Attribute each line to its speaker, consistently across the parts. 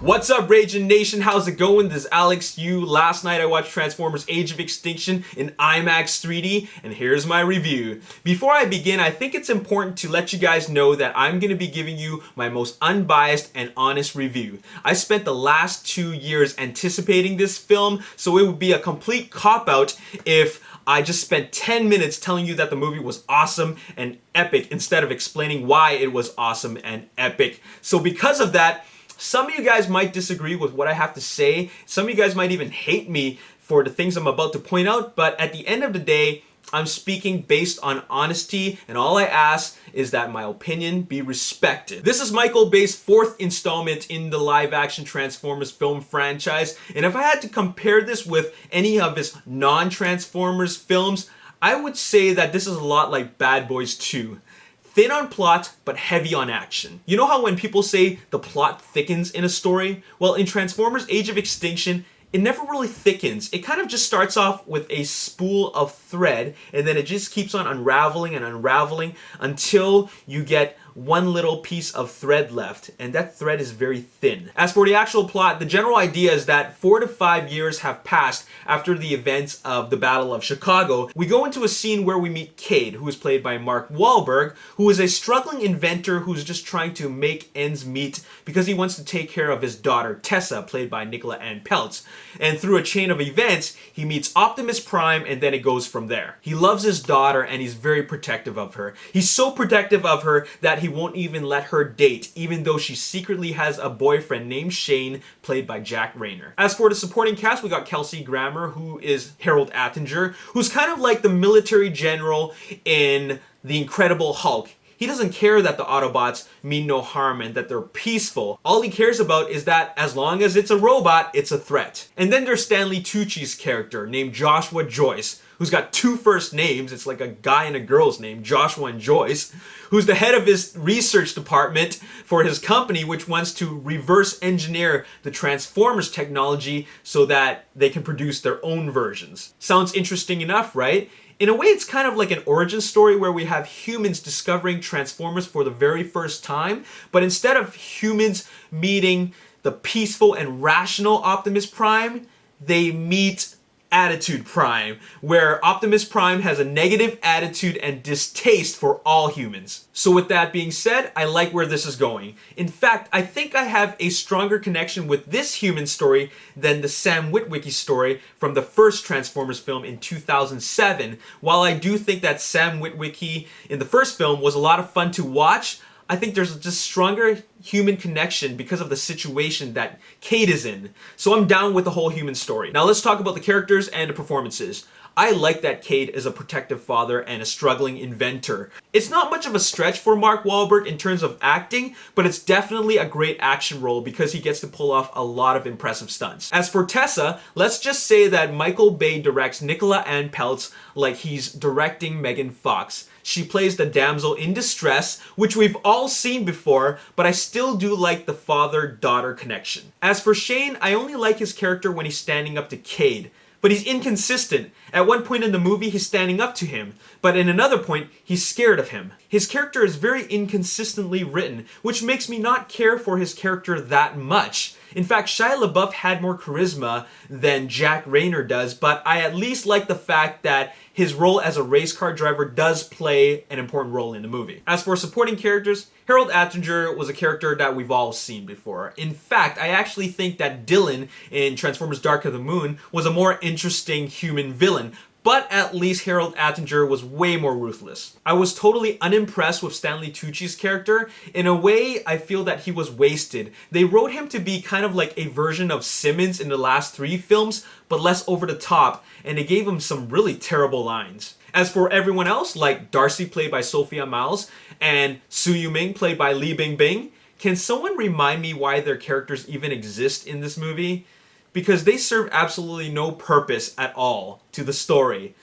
Speaker 1: What's up, Ragin Nation? How's it going? This is Alex Yu. Last night I watched Transformers Age of Extinction in IMAX 3D, and here's my review. Before I begin, I think it's important to let you guys know that I'm going to be giving you my most unbiased and honest review. I spent the last 2 years anticipating this film, so it would be a complete cop-out if I just spent 10 minutes telling you that the movie was awesome and epic instead of explaining why it was awesome and epic. So because of that, some of you guys might disagree with what I have to say. Some of you guys might even hate me for the things I'm about to point out, but at the end of the day, I'm speaking based on honesty, and all I ask is that my opinion be respected. This is Michael Bay's fourth installment in the live-action Transformers film franchise, and if I had to compare this with any of his non-Transformers films, I would say that this is a lot like Bad Boys 2. Thin on plot, but heavy on action. You know how when people say the plot thickens in a story? Well, in Transformers Age of Extinction, it never really thickens. It kind of just starts off with a spool of thread, and then it just keeps on unraveling and unraveling until you get one little piece of thread left, and that thread is very thin. As for the actual plot, the general idea is that 4 to 5 years have passed after the events of the Battle of Chicago. We go into a scene where we meet Cade, who is played by Mark Wahlberg, who is a struggling inventor who's just trying to make ends meet because he wants to take care of his daughter Tessa, played by Nicola Ann Peltz. And through a chain of events, he meets Optimus Prime, and then it goes from there. He loves his daughter, and he's very protective of her. He's so protective of her that he won't even let her date, even though she secretly has a boyfriend named Shane, played by Jack Rayner. As for the supporting cast, we got Kelsey Grammer, who is Harold Attinger, who's kind of like the military general in The Incredible Hulk. He doesn't care that the Autobots mean no harm and that they're peaceful. All he cares about is that as long as it's a robot, it's a threat. And then there's Stanley Tucci's character named Joshua Joyce, who's got 2 first names. It's like a guy and a girl's name, Joshua and Joyce, who's the head of his research department for his company, which wants to reverse engineer the Transformers technology so that they can produce their own versions. Sounds interesting enough, right? In a way, it's kind of like an origin story where we have humans discovering Transformers for the very first time, but instead of humans meeting the peaceful and rational Optimus Prime, they meet Attitude Prime, where Optimus Prime has a negative attitude and distaste for all humans. So with that being said, I like where this is going. In fact, I think I have a stronger connection with this human story than the Sam Witwicky story from the first Transformers film in 2007. While I do think that Sam Witwicky in the first film was a lot of fun to watch, I think there's just stronger human connection because of the situation that Cade is in. So I'm down with the whole human story. Now let's talk about the characters and the performances. I like that Cade is a protective father and a struggling inventor. It's not much of a stretch for Mark Wahlberg in terms of acting, but it's definitely a great action role because he gets to pull off a lot of impressive stunts. As for Tessa, let's just say that Michael Bay directs Nicola Ann Peltz like he's directing Megan Fox. She plays the damsel in distress, which we've all seen before, but I still do like the father-daughter connection. As for Shane, I only like his character when he's standing up to Cade. But he's inconsistent. At one point in the movie, he's standing up to him, but in another point, he's scared of him. His character is very inconsistently written, which makes me not care for his character that much. In fact, Shia LaBeouf had more charisma than Jack Rayner does, but I at least like the fact that his role as a race car driver does play an important role in the movie. As for supporting characters, Harold Attinger was a character that we've all seen before. In fact, I actually think that Dylan in Transformers Dark of the Moon was a more interesting human villain, but at least Harold Attinger was way more ruthless. I was totally unimpressed with Stanley Tucci's character. In a way, I feel that he was wasted. They wrote him to be kind of like a version of Simmons in the last 3 films, but less over the top, and they gave him some really terrible lines. As for everyone else, like Darcy played by Sophia Myles and Su Yuming played by Li Bingbing, can someone remind me why their characters even exist in this movie? Because they serve absolutely no purpose at all to the story.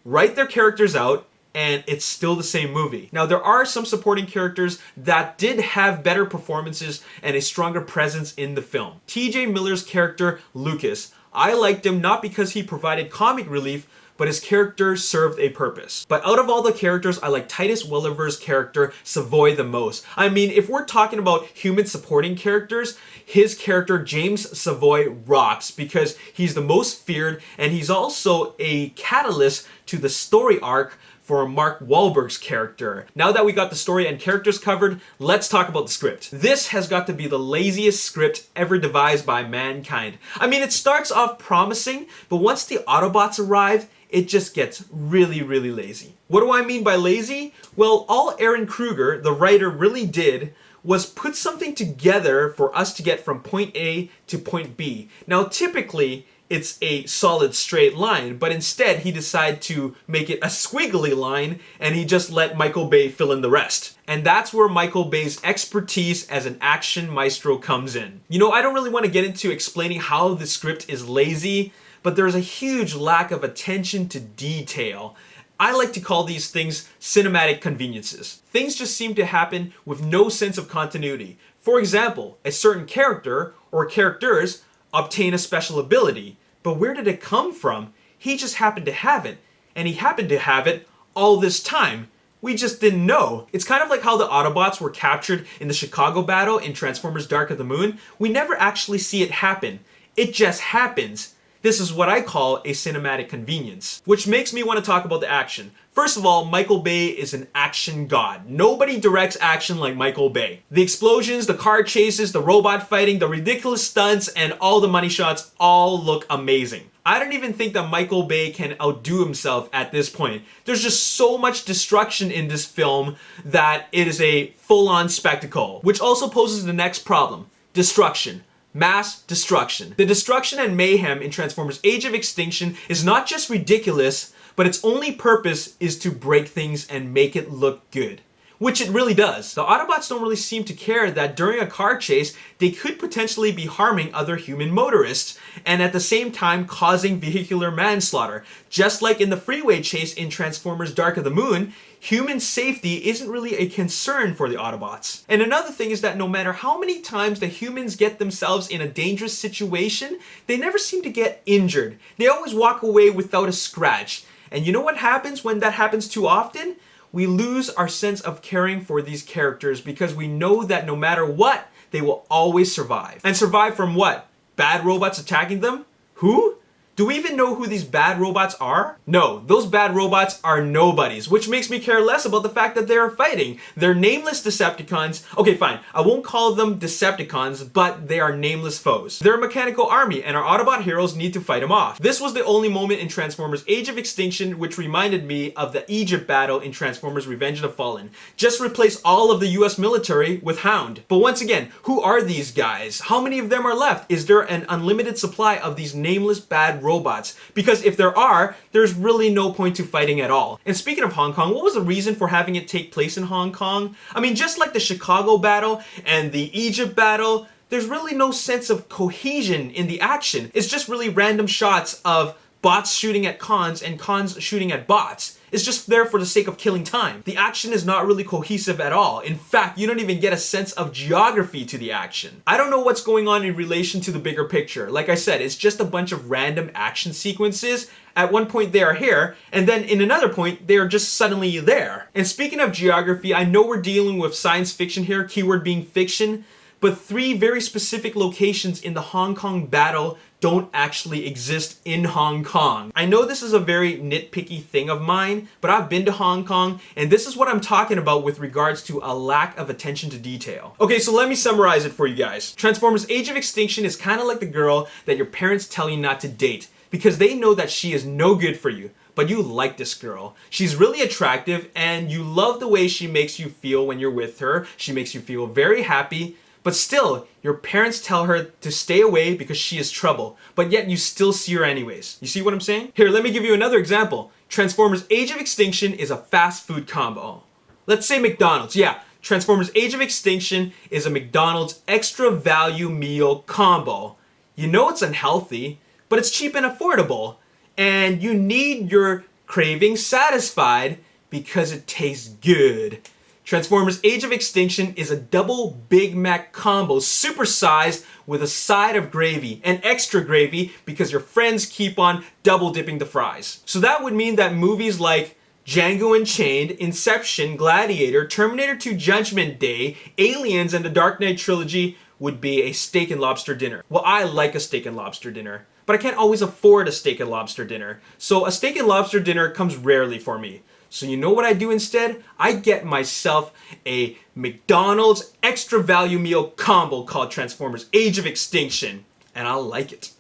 Speaker 1: Write their characters out, and it's still the same movie. Now, there are some supporting characters that did have better performances and a stronger presence in the film. TJ Miller's character, Lucas, I liked him not because he provided comic relief, but his character served a purpose. But out of all the characters, I like Titus Welliver's character, Savoy, the most. I mean, if we're talking about human supporting characters, his character, James Savoy, rocks because he's the most feared and he's also a catalyst to the story arc for Mark Wahlberg's character. Now that we got the story and characters covered, let's talk about the script. This has got to be the laziest script ever devised by mankind. I mean, it starts off promising, but once the Autobots arrive, it just gets really, really lazy. What do I mean by lazy? Well, all Aaron Kruger, the writer, really did was put something together for us to get from point A to point B. Now, typically, it's a solid straight line, but instead he decided to make it a squiggly line and he just let Michael Bay fill in the rest. And that's where Michael Bay's expertise as an action maestro comes in. You know, I don't really want to get into explaining how the script is lazy, but there's a huge lack of attention to detail. I like to call these things cinematic conveniences. Things just seem to happen with no sense of continuity. For example, a certain character or characters obtain a special ability, but where did it come from? He just happened to have it, and he happened to have it all this time. We just didn't know. It's kind of like how the Autobots were captured in the Chicago battle in Transformers Dark of the Moon. We never actually see it happen. It just happens. This is what I call a cinematic convenience. Which makes me want to talk about the action. First of all, Michael Bay is an action god. Nobody directs action like Michael Bay. The explosions, the car chases, the robot fighting, the ridiculous stunts, and all the money shots all look amazing. I don't even think that Michael Bay can outdo himself at this point. There's just so much destruction in this film that it is a full-on spectacle. Which also poses the next problem. Destruction. Mass destruction. The destruction and mayhem in Transformers Age of Extinction is not just ridiculous, but its only purpose is to break things and make it look good. Which it really does. The Autobots don't really seem to care that during a car chase, they could potentially be harming other human motorists, and at the same time causing vehicular manslaughter. Just like in the freeway chase in Transformers Dark of the Moon, human safety isn't really a concern for the Autobots. And another thing is that no matter how many times the humans get themselves in a dangerous situation, they never seem to get injured. They always walk away without a scratch. And you know what happens when that happens too often? We lose our sense of caring for these characters because we know that no matter what, they will always survive. And survive from what? Bad robots attacking them? Who? Do we even know who these bad robots are? No, those bad robots are nobodies, which makes me care less about the fact that they are fighting. They're nameless Decepticons. Okay, fine, I won't call them Decepticons, but they are nameless foes. They're a mechanical army, and our Autobot heroes need to fight them off. This was the only moment in Transformers Age of Extinction which reminded me of the Egypt battle in Transformers Revenge of the Fallen. Just replace all of the US military with Hound. But once again, who are these guys? How many of them are left? Is there an unlimited supply of these nameless bad robots? Because if there are, there's really no point to fighting at all. And speaking of Hong Kong, what was the reason for having it take place in Hong Kong? I mean, just like the Chicago battle and the Egypt battle, there's really no sense of cohesion in the action. It's just really random shots of bots shooting at cons and cons shooting at bots. It's just there for the sake of killing time. The action is not really cohesive at all. In fact, you don't even get a sense of geography to the action. I don't know what's going on in relation to the bigger picture. Like I said, it's just a bunch of random action sequences. At one point they are here, and then in another point they are just suddenly there. And speaking of geography, I know we're dealing with science fiction here, keyword being fiction, but 3 very specific locations in the Hong Kong battle don't actually exist in Hong Kong. I know this is a very nitpicky thing of mine, but I've been to Hong Kong, and this is what I'm talking about with regards to a lack of attention to detail. Okay, so let me summarize it for you guys. Transformers Age of Extinction is kind of like the girl that your parents tell you not to date, because they know that she is no good for you. But you like this girl. She's really attractive, and you love the way she makes you feel when you're with her. She makes you feel very happy. But still, your parents tell her to stay away because she is trouble, but yet you still see her anyways. You see what I'm saying? Here, let me give you another example. Transformers Age of Extinction is a fast food combo. Let's say McDonald's. Yeah, Transformers Age of Extinction is a McDonald's extra value meal combo. You know it's unhealthy, but it's cheap and affordable. And you need your cravings satisfied because it tastes good. Transformers Age of Extinction is a double Big Mac combo, supersized with a side of gravy and extra gravy because your friends keep on double dipping the fries. So that would mean that movies like Django Unchained, Inception, Gladiator, Terminator 2 Judgment Day, Aliens, and the Dark Knight trilogy would be a steak and lobster dinner. Well, I like a steak and lobster dinner, but I can't always afford a steak and lobster dinner. So a steak and lobster dinner comes rarely for me. So you know what I do instead? I get myself a McDonald's extra value meal combo called Transformers Age of Extinction. And I like it.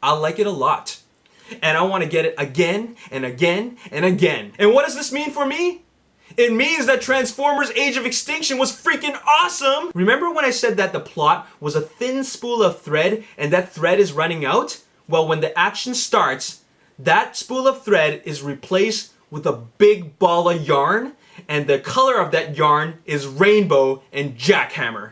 Speaker 1: I like it a lot. And I want to get it again and again and again. And what does this mean for me? It means that Transformers Age of Extinction was freaking awesome! Remember when I said that the plot was a thin spool of thread and that thread is running out? Well, when the action starts, that spool of thread is replaced with a big ball of yarn, and the color of that yarn is rainbow and jackhammer.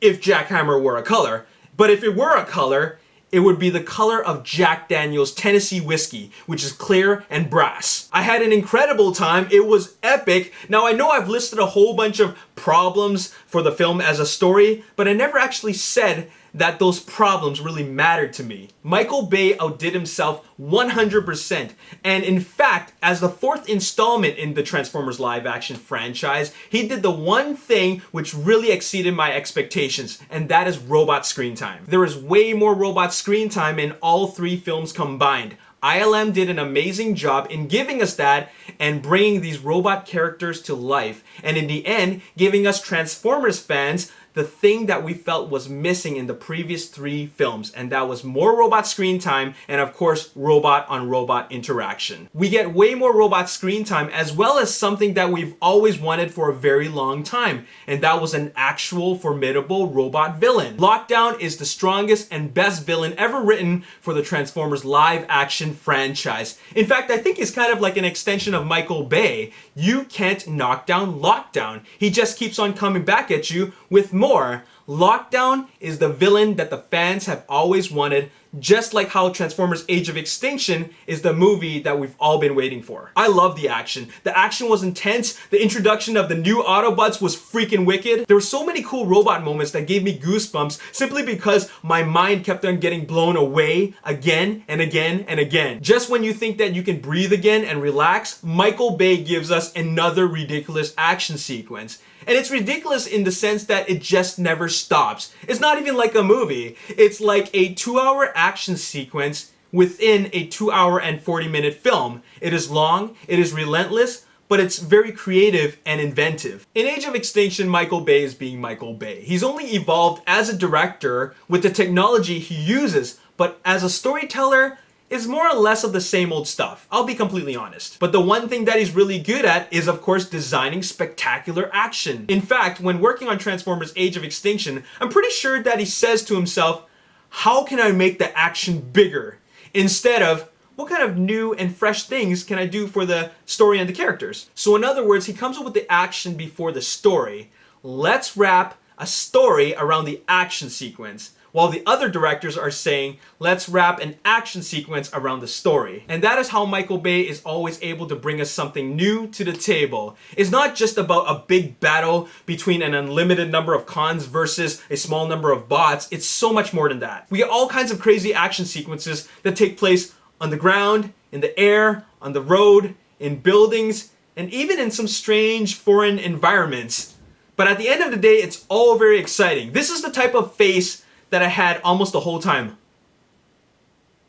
Speaker 1: If jackhammer were a color. But if it were a color, it would be the color of Jack Daniel's Tennessee whiskey, which is clear and brass. I had an incredible time. It was epic. Now, I know I've listed a whole bunch of problems for the film as a story, but I never actually said that those problems really mattered to me. Michael Bay outdid himself 100%. And in fact, as the fourth installment in the Transformers live action franchise, he did the one thing which really exceeded my expectations, and that is robot screen time. There is way more robot screen time in all three films combined. ILM did an amazing job in giving us that and bringing these robot characters to life. And in the end, giving us Transformers fans the thing that we felt was missing in the previous three films, and that was more robot screen time and of course robot on robot interaction. We get way more robot screen time as well as something that we've always wanted for a very long time, and that was an actual formidable robot villain. Lockdown is the strongest and best villain ever written for the Transformers live action franchise. In fact, I think he's kind of like an extension of Michael Bay. You can't knock down Lockdown. He just keeps on coming back at you with more. Lockdown is the villain that the fans have always wanted, just like how Transformers Age of Extinction is the movie that we've all been waiting for. I love the action. The action was intense. The introduction of the new Autobots was freaking wicked. There were so many cool robot moments that gave me goosebumps simply because my mind kept on getting blown away again and again and again. Just when you think that you can breathe again and relax, Michael Bay gives us another ridiculous action sequence. And it's ridiculous in the sense that it just never stops. It's not even like a movie. It's like a 2-hour action sequence within a 2-hour and 40-minute film. It is long, it is relentless, but it's very creative and inventive. In Age of Extinction, Michael Bay is being Michael Bay. He's only evolved as a director with the technology he uses, but as a storyteller, is more or less of the same old stuff. I'll be completely honest. But the one thing that he's really good at is, of course, designing spectacular action. In fact, when working on Transformers Age of Extinction, I'm pretty sure that he says to himself, how can I make the action bigger? Instead of, what kind of new and fresh things can I do for the story and the characters? So in other words, he comes up with the action before the story. Let's wrap a story around the action sequence, while the other directors are saying, let's wrap an action sequence around the story. And that is how Michael Bay is always able to bring us something new to the table. It's not just about a big battle between an unlimited number of cons versus a small number of bots. It's so much more than that. We get all kinds of crazy action sequences that take place on the ground, in the air, on the road, in buildings, and even in some strange foreign environments. But at the end of the day, it's all very exciting. This is the type of face that I had almost the whole time.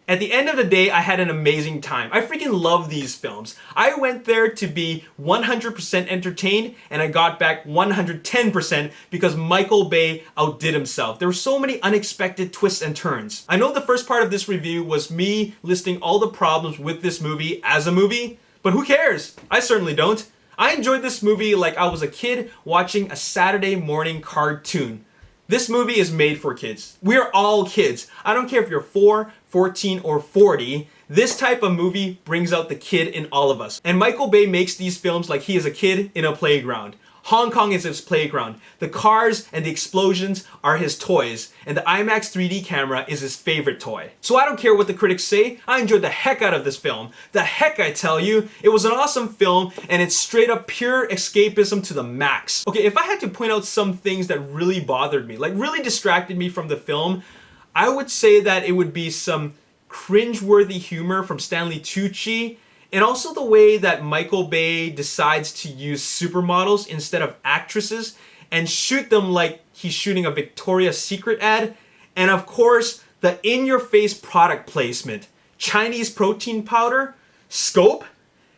Speaker 1: At the end of the day, I had an amazing time. I freaking love these films. I went there to be 100% entertained, and I got back 110% because Michael Bay outdid himself. There were so many unexpected twists and turns. I know the first part of this review was me listing all the problems with this movie as a movie, but who cares? I certainly don't. I enjoyed this movie like I was a kid watching a Saturday morning cartoon. This movie is made for kids. We're all kids. I don't care if you're 4, 14, or 40. This type of movie brings out the kid in all of us. And Michael Bay makes these films like he is a kid in a playground. Hong Kong is his playground. The cars and the explosions are his toys, and the IMAX 3D camera is his favorite toy. So I don't care what the critics say, I enjoyed the heck out of this film. The heck, I tell you. It was an awesome film, and it's straight up pure escapism to the max. Okay, if I had to point out some things that really bothered me, like really distracted me from the film, I would say that it would be some cringe-worthy humor from Stanley Tucci, and also the way that Michael Bay decides to use supermodels instead of actresses and shoot them like he's shooting a Victoria's Secret ad. And of course, the in-your-face product placement. Chinese protein powder? Scope?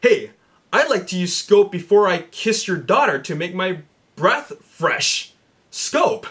Speaker 1: Hey, I'd like to use Scope before I kiss your daughter to make my breath fresh. Scope.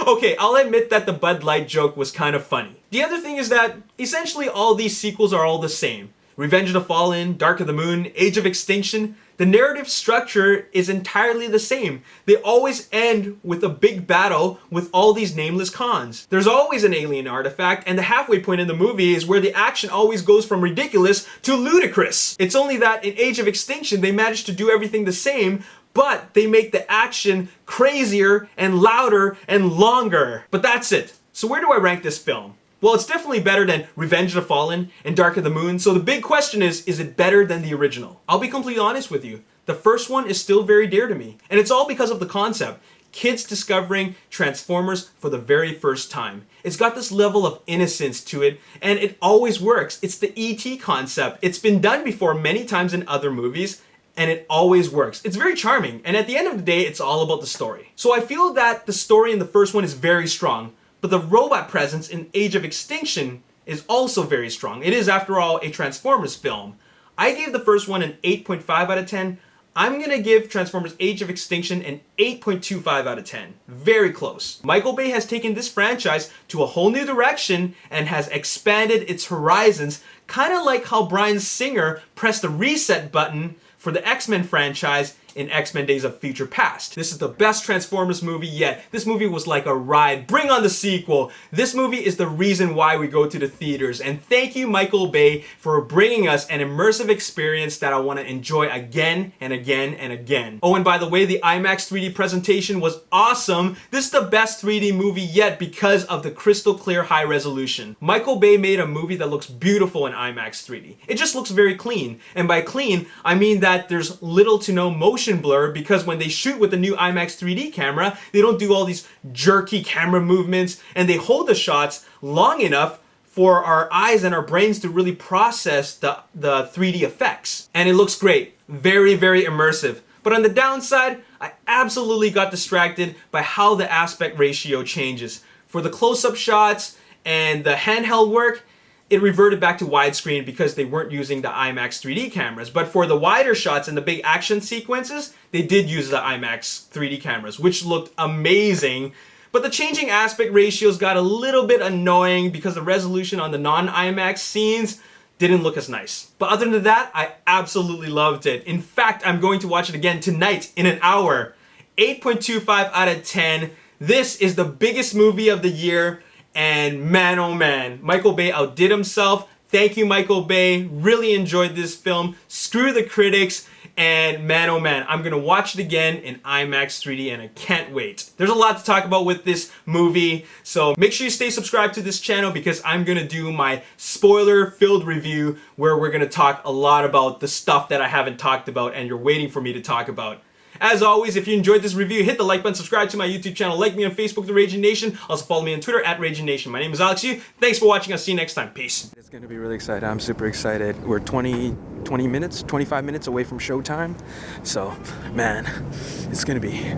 Speaker 1: Okay, I'll admit that the Bud Light joke was kind of funny. The other thing is that essentially all these sequels are all the same. Revenge of the Fallen, Dark of the Moon, Age of Extinction, the narrative structure is entirely the same. They always end with a big battle with all these nameless cons. There's always an alien artifact, and the halfway point in the movie is where the action always goes from ridiculous to ludicrous. It's only that in Age of Extinction they managed to do everything the same, but they make the action crazier and louder and longer. But that's it. So where do I rank this film? Well, it's definitely better than Revenge of the Fallen and Dark of the Moon, so the big question is it better than the original? I'll be completely honest with you. The first one is still very dear to me, and it's all because of the concept. Kids discovering Transformers for the very first time. It's got this level of innocence to it, and it always works. It's the E.T. concept. It's been done before many times in other movies, and it always works. It's very charming, and at the end of the day, it's all about the story. So I feel that the story in the first one is very strong, but the robot presence in Age of Extinction is also very strong. It is, after all, a Transformers film. I gave the first one an 8.5 out of 10. I'm gonna give Transformers Age of Extinction an 8.25 out of 10. Very close. Michael Bay has taken this franchise to a whole new direction and has expanded its horizons, kind of like how Bryan Singer pressed the reset button for the X-Men franchise in X-Men Days of Future Past. This is the best Transformers movie yet. This movie was like a ride. Bring on the sequel. This movie is the reason why we go to the theaters. And thank you, Michael Bay, for bringing us an immersive experience that I want to enjoy again and again and again. Oh, and by the way, the IMAX 3D presentation was awesome. This is the best 3D movie yet because of the crystal clear high resolution. Michael Bay made a movie that looks beautiful in IMAX 3D. It just looks very clean. And by clean, I mean that there's little to no motion blur, because when they shoot with the new IMAX 3D camera, they don't do all these jerky camera movements, and they hold the shots long enough for our eyes and our brains to really process the 3D effects. And it looks great. Very, very immersive. But on the downside, I absolutely got distracted by how the aspect ratio changes. For the close-up shots and the handheld work, it reverted back to widescreen because they weren't using the IMAX 3D cameras. But for the wider shots and the big action sequences, they did use the IMAX 3D cameras, which looked amazing. But the changing aspect ratios got a little bit annoying because the resolution on the non-IMAX scenes didn't look as nice. But other than that, I absolutely loved it. In fact, I'm going to watch it again tonight in an hour. 8.25 out of 10. This is the biggest movie of the year. And man, oh man, Michael Bay outdid himself. Thank you, Michael Bay. Really enjoyed this film. Screw the critics. And man, oh man, I'm gonna watch it again in IMAX 3D and I can't wait. There's a lot to talk about with this movie, so make sure you stay subscribed to this channel because I'm gonna do my spoiler-filled review where we're gonna talk a lot about the stuff that I haven't talked about and you're waiting for me to talk about. As always, if you enjoyed this review, hit the like button, subscribe to my YouTube channel, like me on Facebook, The Ragin Nation. Also follow me on Twitter at Ragin Nation. My name is Alex Yu. Thanks for watching. I'll see you next time. Peace.
Speaker 2: It's going to be really excited. I'm super excited. We're 25 minutes away from showtime. So, man, it's going to be